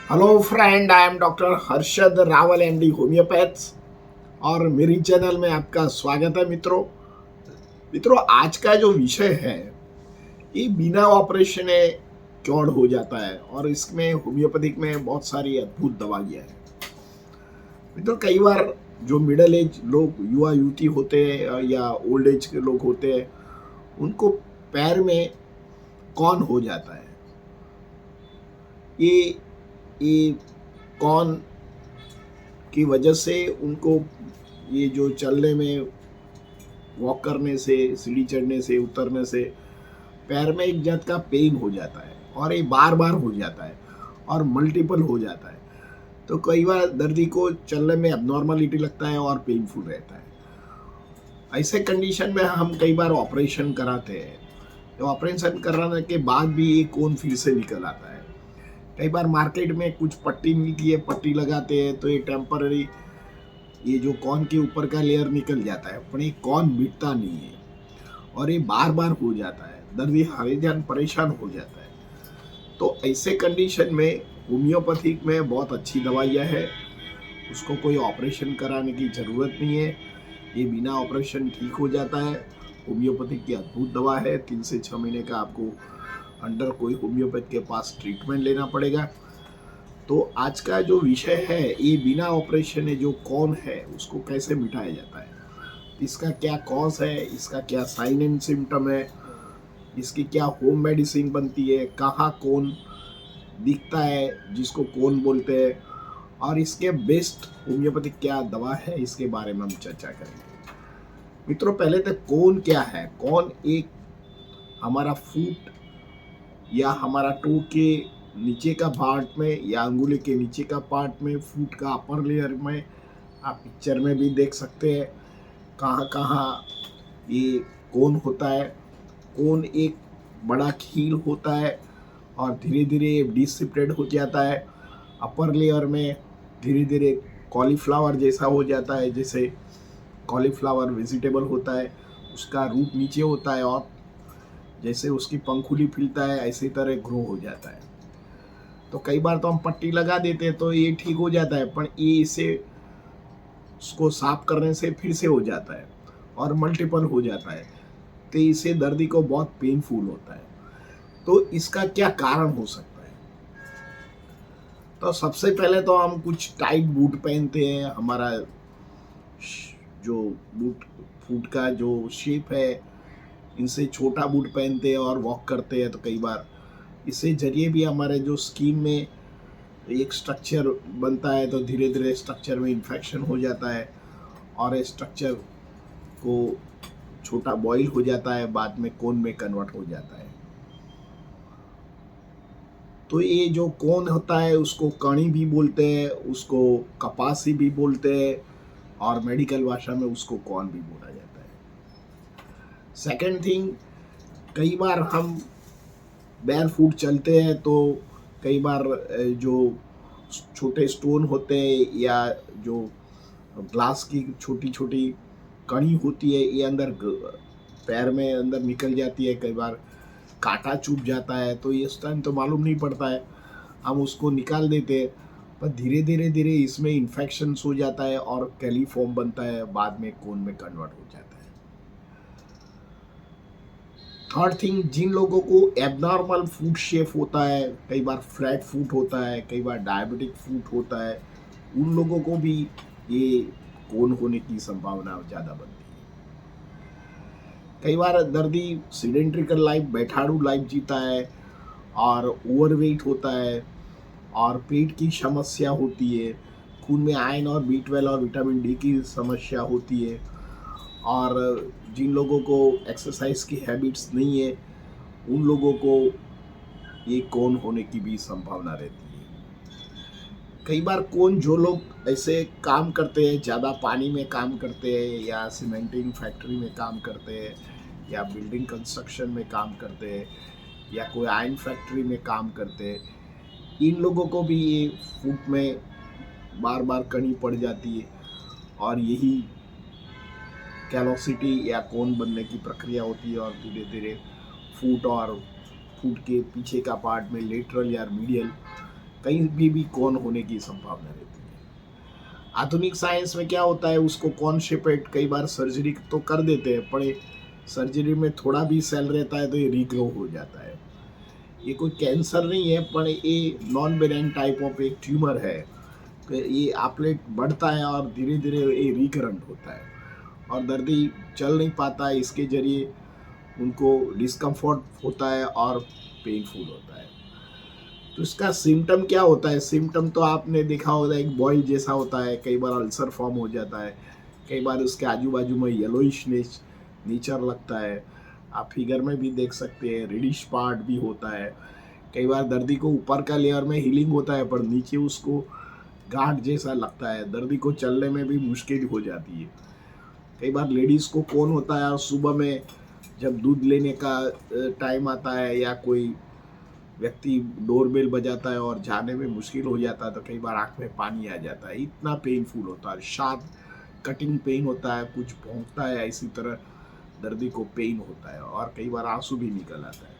Hello friend, I am doctor Harshad Rawal MD homeopaths और मेरी channel में आपका स्वागत है। मित्रों, आज का जो विषय है ये बिना ऑपरेशन क्योर हो जाता है और इसमें होम्योपैथिक में बहुत सारी अद्भुत दवाइयाँ हैं। मित्रों, कई बार जो मिडिल एज लोग, युवा युवती होते हैं या ओल्ड एज के लोग होते हैं, उनको पैर में कौन हो जाता है। ये ये कौन की वजह से उनको ये जो चलने में, वॉक करने से, सीढ़ी चढ़ने से, उतरने से पैर में एक जात का पेन हो जाता है और ये बार बार हो जाता है और मल्टीपल हो जाता है। तो कई बार दर्दी को चलने में अबनॉर्मलिटी लगता है और पेनफुल रहता है। ऐसे कंडीशन में हम कई बार ऑपरेशन कराते हैं। तो ऑपरेशन कराने के बाद भी ये कोन फिर से निकल आता है। कई बार मार्केट में कुछ पट्टी मिलती है, पट्टी लगाते हैं तो ये टेम्पररी ये जो कॉर्न के ऊपर का लेयर निकल जाता है, पर ये कॉर्न मिटता नहीं है और ये बार बार हो जाता है। दर्दी हरिजन परेशान हो जाता है। तो ऐसे कंडीशन में होम्योपैथिक में बहुत अच्छी दवाइयाँ है, उसको कोई ऑपरेशन कराने की ज़रूरत नहीं है। ये बिना ऑपरेशन ठीक हो जाता है। होम्योपैथिक की अद्भुत दवा है। 3 से 6 महीने का आपको अंडर कोई होम्योपैथ के पास ट्रीटमेंट लेना पड़ेगा। तो आज का जो विषय है, ये बिना ऑपरेशन जो कौन है उसको कैसे मिटाया जाता है, इसका क्या कॉज है, इसका क्या साइन एंड सिम्टम है, इसकी क्या होम मेडिसिन बनती है, कहाँ कौन दिखता है जिसको कौन बोलते हैं, और इसके बेस्ट होम्योपैथिक क्या दवा है, इसके बारे में हम चर्चा करेंगे। मित्रों, पहले तो कौन क्या है। कौन एक हमारा फुट या हमारा टो के नीचे का पार्ट में या अंगुली के नीचे का पार्ट में, फुट का अपर लेयर में, आप पिक्चर में भी देख सकते हैं कहाँ कहाँ ये कोन होता है। कोन एक बड़ा खील होता है और धीरे धीरे डिसिप्रेट हो जाता है। अपर लेयर में धीरे धीरे कॉलीफ्लावर जैसा हो जाता है। जैसे कॉलीफ्लावर वेजिटेबल होता है, उसका रूट नीचे होता है और जैसे उसकी पंखुड़ी फैलता है ऐसे तरह ग्रो हो जाता है। तो कई बार तो हम पट्टी लगा देते हैं तो ये ठीक हो जाता है, पर ये इसे उसको साफ करने से फिर से हो जाता है और मल्टीपल हो जाता है। तो इससे दर्दी को बहुत पेनफुल होता है। तो इसका क्या कारण हो सकता है। तो सबसे पहले तो हम कुछ टाइट बूट पहनते हैं। हमारा जो बूट फुट का जो शेप है, इनसे छोटा बूट पहनते हैं और वॉक करते हैं तो कई बार इससे जरिए भी हमारे जो स्किन में एक स्ट्रक्चर बनता है, तो धीरे धीरे स्ट्रक्चर में इन्फेक्शन हो जाता है और स्ट्रक्चर को छोटा बॉयल हो जाता है, बाद में कोन में कन्वर्ट हो जाता है। तो ये जो कोन होता है उसको कणी भी बोलते हैं, उसको कपासी भी बोलते हैं और मेडिकल भाषा में उसको कौन भी बोला जाता है। सेकेंड थिंग, कई बार हम बैर फुट चलते हैं तो कई बार जो छोटे स्टोन होते हैं या जो ग्लास की छोटी छोटी कणी होती है, ये अंदर पैर में अंदर निकल जाती है। कई बार कांटा चुभ जाता है तो इस टाइम तो मालूम नहीं पड़ता है, हम उसको निकाल देते हैं, पर धीरे धीरे धीरे इसमें इन्फेक्शन हो जाता है और कैलीफॉर्म बनता है, बाद में कोन में कन्वर्ट हो जाता है। थर्ड थिंग, जिन लोगों को एबनॉर्मल फूट शेप होता है, कई बार फ्लैट फूट होता है, कई बार डायबिटिक फूट होता है, उन लोगों को भी ये कोन होने की संभावना ज़्यादा बनती है। कई बार दर्दी सीडेंट्रिकल लाइफ, बैठाड़ू लाइफ जीता है और ओवरवेट होता है और पेट की समस्या होती है, खून में आयरन और B12 और विटामिन डी की समस्या होती है, और जिन लोगों को एक्सरसाइज की हैबिट्स नहीं है उन लोगों को ये कोन होने की भी संभावना रहती है। कई बार कोन जो लोग ऐसे काम करते हैं, ज़्यादा पानी में काम करते हैं या सीमेंटिंग फैक्ट्री में काम करते हैं या बिल्डिंग कंस्ट्रक्शन में काम करते हैं या कोई आयरन फैक्ट्री में काम करते हैं, इन लोगों को भी ये फुट में बार बार कणी पड़ जाती है और यही कैलोसिटी या कोन बनने की प्रक्रिया होती है और धीरे धीरे फुट और फुट के पीछे का पार्ट में लेटरल या मीडियल कहीं भी कौन होने की संभावना रहती है। आधुनिक साइंस में क्या होता है, उसको कौन शेपेट कई बार सर्जरी तो कर देते हैं, पर सर्जरी में थोड़ा भी सेल रहता है तो ये रीग्रो हो जाता है। ये कोई कैंसर नहीं है, पर ये नॉन बेनाइन टाइप ऑफ एक ट्यूमर है। ये आपलेट बढ़ता है और धीरे धीरे ये रिकरेंट होता है और दर्दी चल नहीं पाता है, इसके जरिए उनको डिस्कम्फर्ट होता है और पेनफुल होता है। तो इसका सिम्टम क्या होता है? सिम्टम तो आपने देखा होगा, एक बॉयल जैसा होता है, कई बार अल्सर फॉर्म हो जाता है, कई बार उसके आजू बाजू में येलोइश नेचर लगता है। आप फिगर में भी देख सकते हैं, रेडिश पार्ट भी होता है। कई बार दर्दी को ऊपर का लेयर में हीलिंग होता है, पर नीचे उसको गांठ जैसा लगता है, दर्दी को चलने में भी मुश्किल हो जाती है। कई बार लेडीज़ को कौन होता है, और सुबह में जब दूध लेने का टाइम आता है या कोई व्यक्ति डोरबेल बजाता है और जाने में मुश्किल हो जाता है, तो कई बार आँख में पानी आ जाता है, इतना पेनफुल होता है, शार्प कटिंग पेन होता है, कुछ भौंकता है, इसी तरह दर्दी को पेन होता है और कई बार आंसू भी निकल आता है।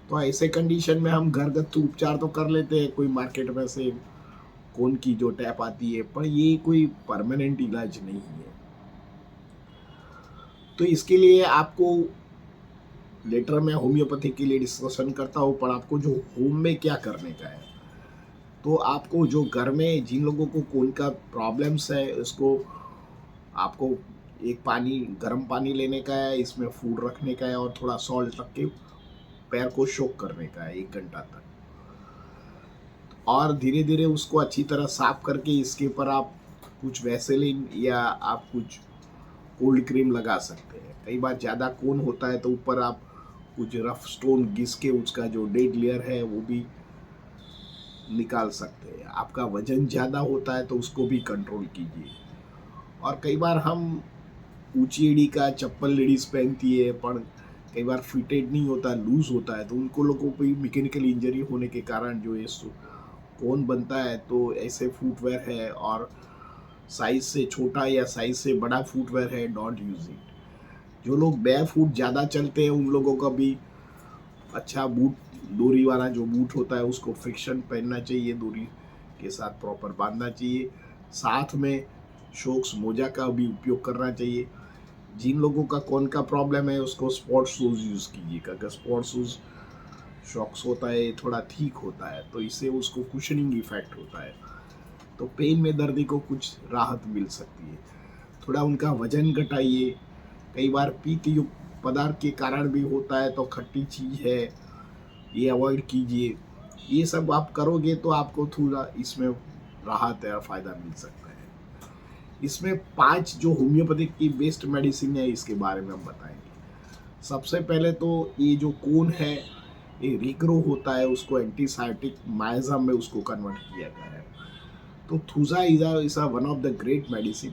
तो ऐसे कंडीशन में हम घरगथ्थू उपचार तो कर लेते हैं, कोई मार्केट में से कौन की जो टैप आती है, पर ये कोई परमानेंट इलाज नहीं है। तो इसके लिए आपको लेटर में होम्योपैथी के लिए डिस्कशन करता हूँ, पर आपको जो होम में क्या करने का है, तो आपको जो घर में जिन लोगों को कौन का प्रॉब्लम्स है, उसको आपको एक गर्म पानी लेने का है, इसमें फूड रखने का है और थोड़ा सॉल्ट रख के पैर को शोक करने का है 1 घंटा तक, और धीरे धीरे उसको अच्छी तरह साफ करके इसके ऊपर आप कुछ वैसेलिन या आप कुछ कोल्ड क्रीम लगा सकते हैं। कई बार ज़्यादा खून होता है तो ऊपर आप कुछ रफ स्टोन घिस के उसका जो डेड लेयर है वो भी निकाल सकते हैं। आपका वजन ज़्यादा होता है तो उसको भी कंट्रोल कीजिए। और कई बार हम ऊंची एड़ी का चप्पल लेडीज़ पहनती है, पर कई बार फिटेड नहीं होता, लूज होता है, तो उनको लोगों को भी मैकेनिकल इंजरी होने के कारण जो ये कोन बनता है, तो ऐसे फुटवेयर है और साइज से छोटा या साइज से बड़ा फुटवेयर है, डोंट यूज इट। जो लोग बेयर फुट ज़्यादा चलते हैं उन लोगों का भी अच्छा बूट, डोरी वाला जो बूट होता है उसको फ्रिक्शन पहनना चाहिए, डोरी के साथ प्रॉपर बांधना चाहिए। साथ में शॉक्स मोजा का भी उपयोग करना चाहिए। जिन लोगों का कौन का प्रॉब्लम है उसको स्पोर्ट्स शूज़ यूज़ कीजिएगा, अगर स्पोर्ट्स शूज़ शॉक्स होता है थोड़ा ठीक होता है तो इससे उसको कुशनिंग इफेक्ट होता है, तो पेन में दर्दी को कुछ राहत मिल सकती है। थोड़ा उनका वजन घटाइए। कई बार पित्त युक्त पदार्थ के कारण भी होता है, तो खट्टी चीज़ है ये अवॉइड कीजिए। ये सब आप करोगे तो आपको थोड़ा इसमें राहत है, फ़ायदा मिल सकता है। इसमें 5 जो होम्योपैथिक की बेस्ट मेडिसिन है इसके बारे में हम बताएंगे। सबसे पहले तो ये जो कोन है ये रिग्रो होता है, उसको एंटीसाइटिक माइजम में उसको कन्वर्ट किया गया है। तो thuja is one of the great medicine,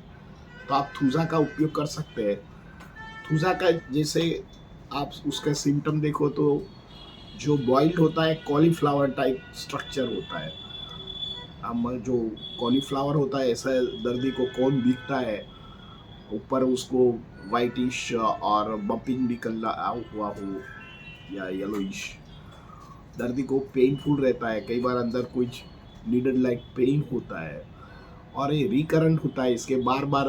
तो आप थूजा का उपयोग कर सकते हैं। थूजा का जैसे आप उसका सिम्टम देखो तो जो बॉइल्ड होता है कॉलीफ्लावर टाइप स्ट्रक्चर होता है। हम जो कॉलीफ्लावर होता है ऐसा दर्दी को कौन दिखता है, ऊपर उसको वाइटिश और बपिंग निकल हुआ हो या येलोइश, दर्दी को पेनफुल रहता है, कई बार अंदर कुछ नीडल लाइक पेन होता है और ये रिकरेंट होता है, इसके बार बार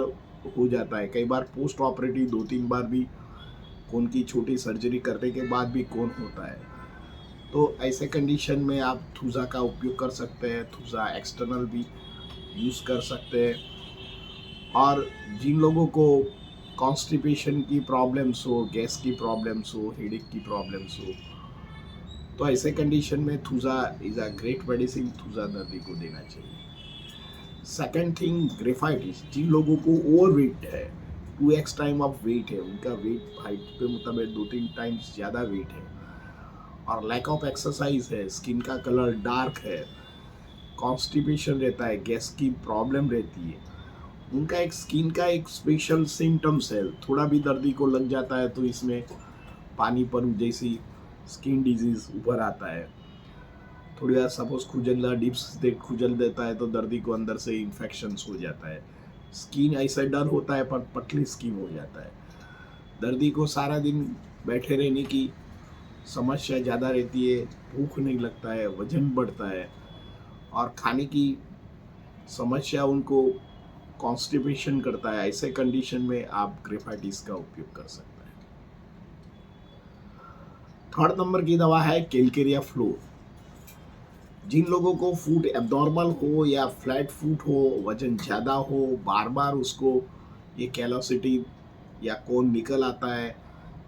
हो जाता है। कई बार पोस्ट ऑपरेटिव 2-3 बार भी खून की छोटी सर्जरी करने के बाद भी खून होता है। तो ऐसे कंडीशन में आप थूजा का उपयोग कर सकते हैं। थूजा एक्सटर्नल भी यूज़ कर सकते हैं। और जिन लोगों को कॉन्स्टिपेशन की प्रॉब्लम्स हो, गैस की प्रॉब्लम्स हो, हेडेक की प्रॉब्लम्स हो, तो ऐसे कंडीशन में thuja is a great medicine, thuja दर्दी को देना चाहिए। सेकेंड थिंग ग्रेफाइटिस, जिन लोगों को ओवर वेट है, 2x टाइम ऑफ वेट है, उनका वेट हाइट पे मुताबिक 2-3 टाइम्स ज़्यादा वेट है और लैक ऑफ एक्सरसाइज है, स्किन का कलर डार्क है, कॉन्स्टिपेशन रहता है, गैस की प्रॉब्लम रहती है, उनका एक स्किन का एक स्पेशल सिम्टम्स है। थोड़ा भी दर्दी को लग जाता है तो इसमें पानी पर जैसी स्किन डिजीज उभर आता है। थोड़ी बार सपोज खुजल डिप्स दे खुजल देता है तो दर्दी को अंदर से इन्फेक्शंस हो जाता है। स्किन ऐसा डर होता है पर पतली स्किन हो जाता है। दर्दी को सारा दिन बैठे रहने की समस्या ज़्यादा रहती है, भूख नहीं लगता है, वजन बढ़ता है और खाने की समस्या उनको कॉन्स्टिपेशन करता है, ऐसे कंडीशन में आप ग्रेफाइटिस का उपयोग कर सकते हैं। थर्ड नंबर की दवा है कैलकेरिया फ्लोर। जिन लोगों को फूड एब्नॉर्मल हो या फ्लैट फूड हो, वजन ज़्यादा हो, बार बार उसको ये कैलोसिटी या कोन निकल आता है,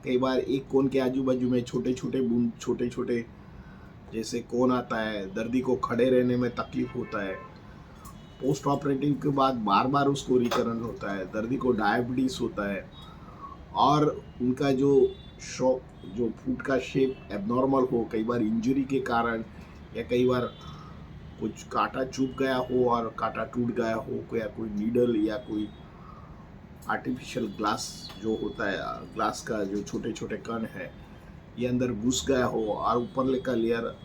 कई बार एक कोन के आजू बाजू में छोटे छोटे बूंद, छोटे छोटे जैसे कोन आता है, दर्दी को खड़े रहने में तकलीफ होता है, पोस्ट ऑपरेटिव के बाद बार बार उसको रिकरेंट होता है, दर्दी को डायबिटीज़ होता है, और उनका जो जो फूड का शेप एबनॉर्मल हो, कई बार इंजरी के कारण या कई बार कुछ कांटा चुभ गया हो और कांटा टूट गया हो, या कोई नीडल या कोई आर्टिफिशियल ग्लास जो होता है, ग्लास का जो छोटे छोटे कण है, ये अंदर घुस गया हो और ऊपर का लेयर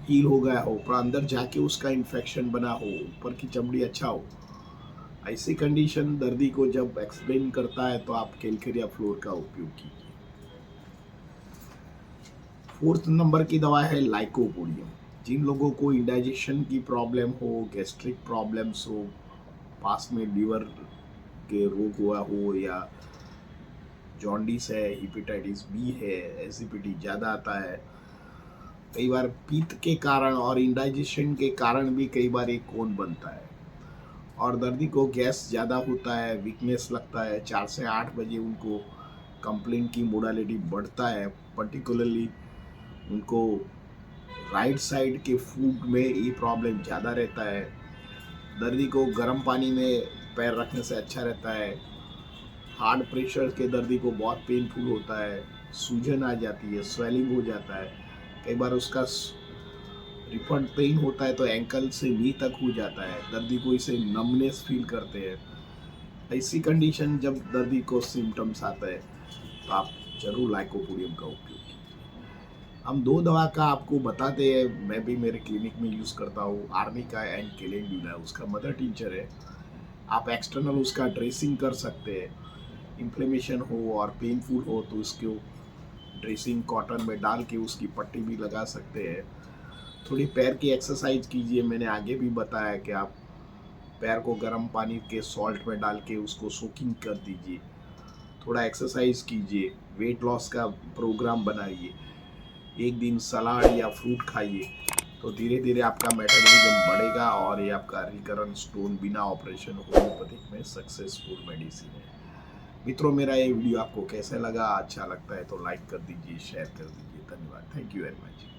हील हो गया हो, पर अंदर जाके उसका इन्फेक्शन बना हो, ऊपर की चमड़ी अच्छा हो, ऐसी कंडीशन दर्दी को जब एक्सप्लेन करता है तो आप कैलकेरिया फ्लोर का उपयोग कीजिए। फोर्थ नंबर की दवा है लाइकोपोडियम। जिन लोगों को इंडाइजेशन की प्रॉब्लम हो, गैस्ट्रिक प्रॉब्लम्स हो, पास में लीवर के रोग हुआ हो, या जॉन्डिस है, हेपेटाइटिस बी है, एसिडिटी ज़्यादा आता है, कई बार पित्त के कारण और इंडाइजेशन के कारण भी कई बार एक कोन बनता है, और दर्दी को गैस ज़्यादा होता है, वीकनेस लगता है, 4 से 8 बजे उनको कंप्लेंट की मोडालिटी बढ़ता है, पर्टिकुलरली उनको राइट साइड के फूड में ये प्रॉब्लम ज़्यादा रहता है, दर्दी को गर्म पानी में पैर रखने से अच्छा रहता है, हार्ट प्रेशर के दर्दी को बहुत पेनफुल होता है, सूजन आ जाती है, स्वेलिंग हो जाता है, कई बार उसका रिफंड पेन होता है तो एंकल से नी तक हो जाता है, दर्दी को इसे नमनेस फील करते हैं। ऐसी कंडीशन जब दर्दी को सिम्टम्स आता है तो आप जरूर लाइकोपोडियम का उपयोग कीजिए। हम 2 दवा का आपको बताते हैं, मैं भी मेरे क्लिनिक में यूज़ करता हूँ, आर्निका एंड कैलेंडुला, उसका मदर टिंचर है। आप एक्सटर्नल उसका ड्रेसिंग कर सकते हैं, इन्फ्लेमेशन हो और पेनफुल हो तो उसको ड्रेसिंग कॉटन में डाल के उसकी पट्टी भी लगा सकते हैं। थोड़ी पैर की एक्सरसाइज कीजिए, मैंने आगे भी बताया कि आप पैर को गर्म पानी के सॉल्ट में डाल के उसको सोकिंग कर दीजिए, थोड़ा एक्सरसाइज कीजिए, वेट लॉस का प्रोग्राम बनाइए, एक दिन सलाद या फ्रूट खाइए, तो धीरे धीरे आपका मेटाबॉलिज्म बढ़ेगा और ये आपका रिकरेंट स्टोन बिना ऑपरेशन होम्योपैथिक में सक्सेसफुल मेडिसिन है। मित्रों, मेरा ये वीडियो आपको कैसे लगा? अच्छा लगता है तो लाइक कर दीजिए, शेयर कर दीजिए। धन्यवाद। Thank you very much.